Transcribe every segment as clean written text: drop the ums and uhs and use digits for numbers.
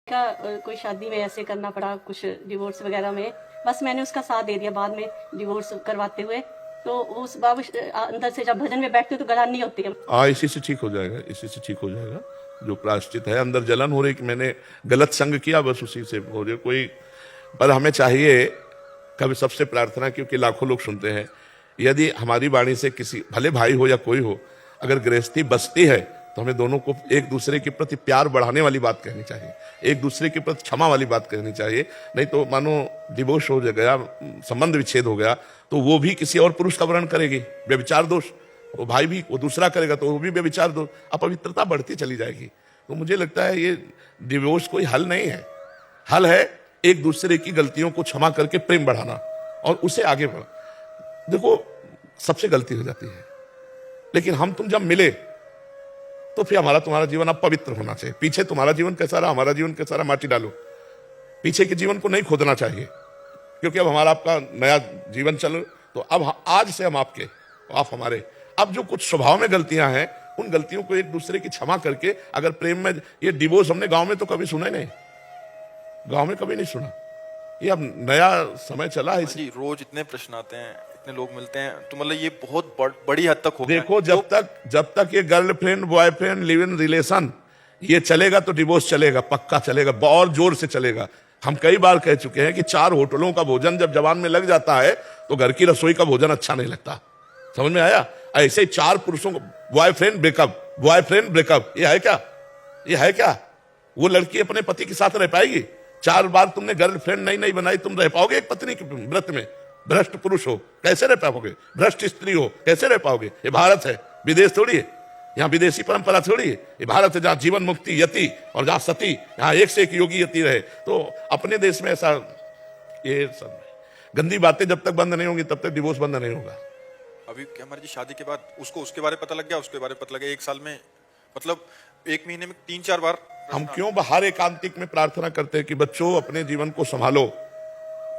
का कोई शादी में ऐसे करना पड़ा, कुछ डिवोर्स वगैरह में, बस मैंने उसका साथ दे दिया बाद में डिवोर्स करवाते हुए। तो उस बाबू अंदर से जब भजन में बैठते तो गला नहीं होती है। इसी से ठीक हो जाएगा, इसी से ठीक हो जाएगा। जो प्रायश्चित है, अंदर जलन हो रही कि मैंने गलत संग किया, बस उसी से हो रही कोई। पर हमें चाहिए कभी सबसे प्रार्थना, क्योंकि लाखों लोग सुनते हैं, यदि हमारी वाणी से किसी, भले भाई हो या कोई हो, अगर गृहस्थी बसती है तो हमें दोनों को एक दूसरे के प्रति प्यार बढ़ाने वाली बात कहनी चाहिए, एक दूसरे के प्रति क्षमा वाली बात कहनी चाहिए। नहीं तो मानो डिवोर्स हो गया, संबंध विच्छेद हो गया, तो वो भी किसी और पुरुष का वर्णन करेगी, व्यभिचार दोष, वो भाई भी वो दूसरा करेगा तो वो भी व्यभिचार दोष, अपवित्रता बढ़ती चली जाएगी। तो मुझे लगता है ये डिवोर्स कोई हल नहीं है। हल है एक दूसरे की गलतियों को क्षमा करके प्रेम बढ़ाना और उसे आगे बढ़ा। देखो, सबसे गलती हो जाती है, लेकिन हम तुम जब मिले तो फिर हमारा तुम्हारा जीवन अब पवित्र होना चाहिए। पीछे तुम्हारा जीवन कैसा रहा, हमारा जीवन कैसा रहा, माटी डालो। पीछे के जीवन को नहीं खोदना चाहिए, क्योंकि अब हमारा आपका नया जीवन चल, तो अब आज से हम आपके, आप हमारे। अब जो कुछ स्वभाव में गलतियां हैं, उन गलतियों को एक दूसरे की क्षमा करके अगर प्रेम में, ये डिवोर्स हमने गांव में तो कभी सुना ही नहीं, गांव में कभी नहीं सुना। ये अब नया समय चला है। जी, रोज इतने प्रश्न आते हैं, इतने लोग मिलते हैं, तो मतलब ये बहुत बड़ी हद तक हो गया। देखो, जब तक ये girlfriend boyfriend live in relation ये चलेगा तो डिवोर्स चलेगा, पक्का चलेगा, और जोर से चलेगा। हम कई बार कह चुके हैं कि 4 होटलों का भोजन जब जवान में लग जाता है तो घर की रसोई का भोजन अच्छा नहीं लगता। समझ में आया? ऐसे ही 4 पुरुषों को बॉयफ्रेंड ब्रेकअप, ये है क्या? ये है क्या? वो लड़की अपने पति के साथ रह पाएगी? 4 बार तुमने गर्लफ्रेंड नहीं बनाई, तुम रह पाओगे एक पत्नी के व्रत में? भ्रष्ट पुरुष हो कैसे रह पाओगे? भ्रष्ट स्त्री हो कैसे रह पाओगे? ये भारत है, विदेश थोड़ी है। यहाँ विदेशी परंपरा थोड़ी है, ये भारत है जहाँ जीवन मुक्ति यति और जहाँ सती, यहाँ एक से एक योगी यति रहे। तो अपने देश में ऐसा, ये सब गंदी बातें जब तक बंद नहीं होंगी तब तक डिवोर्स बंद नहीं होगा। अभी क्या हमारी जी शादी के बाद उसको उसके बारे में पता लग गया, उसके बारे में पता लगा, 1 साल में, मतलब 1 महीने में 3-4 बार। हम क्यों बाहर एकांतिक में प्रार्थना करते हैं कि बच्चों अपने जीवन को संभालो?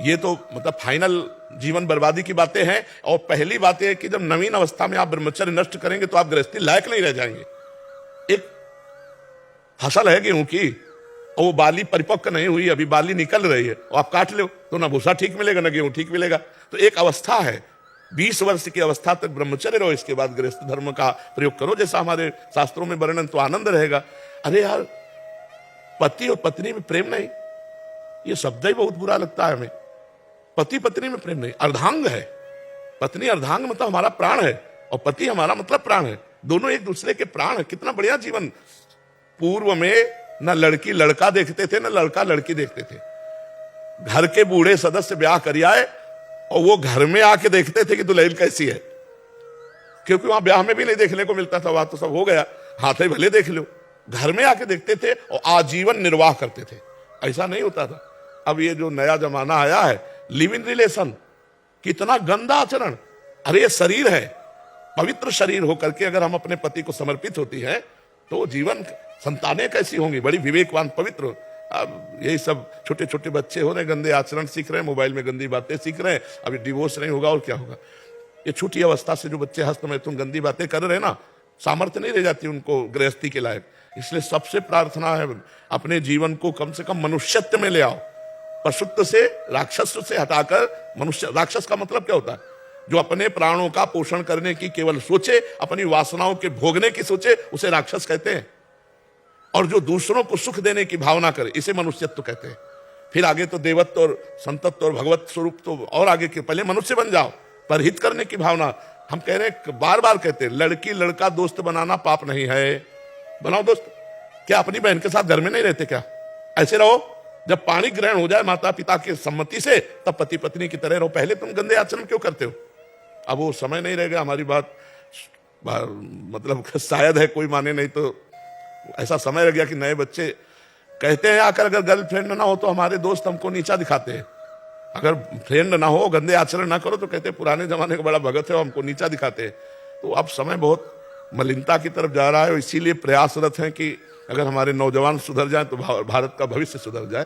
ये तो मतलब फाइनल जीवन बर्बादी की बातें हैं। और पहली बात यह है कि जब नवीन अवस्था में आप ब्रह्मचर्य नष्ट करेंगे तो आप गृहस्थी लायक नहीं रह जाएंगे। एक फसल है गेहूं की, और वो बाली परिपक्व नहीं हुई, अभी बाली निकल रही है, और आप काट लो तो ना भूसा ठीक मिलेगा ना गेहूं ठीक मिलेगा। तो एक अवस्था है, 20 वर्ष की अवस्था तक ब्रह्मचर्य रहो, इसके बाद गृहस्थ धर्म का प्रयोग करो जैसा हमारे शास्त्रों में वर्णन, तो आनंद रहेगा। अरे यार, पति और पत्नी में प्रेम नहीं, ये शब्द ही बहुत बुरा लगता है हमें। पति पत्नी में प्रेम नहीं, अर्धांग है। पत्नी अर्धांग मतलब हमारा प्राण है, और पति हमारा मतलब प्राण है। दोनों एक दूसरे के प्राण है। कितना बढ़िया जीवन। पूर्व में न लड़की लड़का देखते थे, न लड़का लड़की देखते थे। घर के बूढ़े सदस्य ब्याह कर आए और वो घर में आके देखते थे कि दुल्हन कैसी है, क्योंकि वहां ब्याह में भी नहीं देखने को मिलता था, वहां तो सब हो गया, हाथ ही भले देख लो। घर में आके देखते थे और आजीवन निर्वाह करते थे। ऐसा नहीं होता था। अब ये जो नया जमाना आया है, लिव इन रिलेशन, कितना गंदा आचरण। अरे ये शरीर है, पवित्र शरीर होकर के अगर हम अपने पति को समर्पित होती हैं तो जीवन, संतानें कैसी होंगी? बड़ी विवेकवान पवित्र। अब यही सब छोटे छोटे बच्चे हो रहे, गंदे आचरण सीख रहे हैं, मोबाइल में गंदी बातें सीख रहे हैं। अभी डिवोर्स नहीं होगा और क्या होगा? ये छोटी अवस्था से जो बच्चे हस्त में तुम गंदी बातें कर रहे हैं ना, सामर्थ्य नहीं रह जाती उनको गृहस्थी के लायक। इसलिए सबसे प्रार्थना है, अपने जीवन को कम से कम मनुष्यत्व में ले आओ। पशुत्व से, राक्षस से हटाकर मनुष्य। राक्षस का मतलब क्या होता है? जो अपने प्राणों का पोषण करने की केवल सोचे, अपनी वासनाओं के भोगने की सोचे, उसे राक्षस कहते हैं। और जो दूसरों को सुख देने की भावना करे, इसे मनुष्यत्व कहते हैं। फिर आगे तो देवत्व और संतत्व और भगवत स्वरूप तो और आगे के, पहले मनुष्य बन जाओ। पर हित करने की भावना, हम कह रहे हैं, बार बार कहते हैं, लड़की लड़का दोस्त बनाना पाप नहीं है। बनाओ दोस्त। क्या अपनी बहन के साथ घर में नहीं रहते क्या? ऐसे रहो। जब पाणी ग्रहण हो जाए माता पिता की सम्मति से, तब पति पत्नी की तरह रहो। पहले तुम गंदे आचरण क्यों करते हो? अब वो समय नहीं रहेगा। हमारी बात मतलब शायद है कोई माने नहीं, तो ऐसा समय रह गया कि नए बच्चे कहते हैं आकर, अगर गर्लफ्रेंड ना हो तो हमारे दोस्त हमको नीचा दिखाते हैं। अगर फ्रेंड ना हो, गंदे आचरण ना करो, तो कहते हैं पुराने जमाने का बड़ा भगत है, हमको नीचा दिखाते हैं। तो अब समय बहुत मलिनता की तरफ जा रहा है, और इसीलिए प्रयासरत हैं कि अगर हमारे नौजवान सुधर जाए तो भारत का भविष्य सुधर जाए।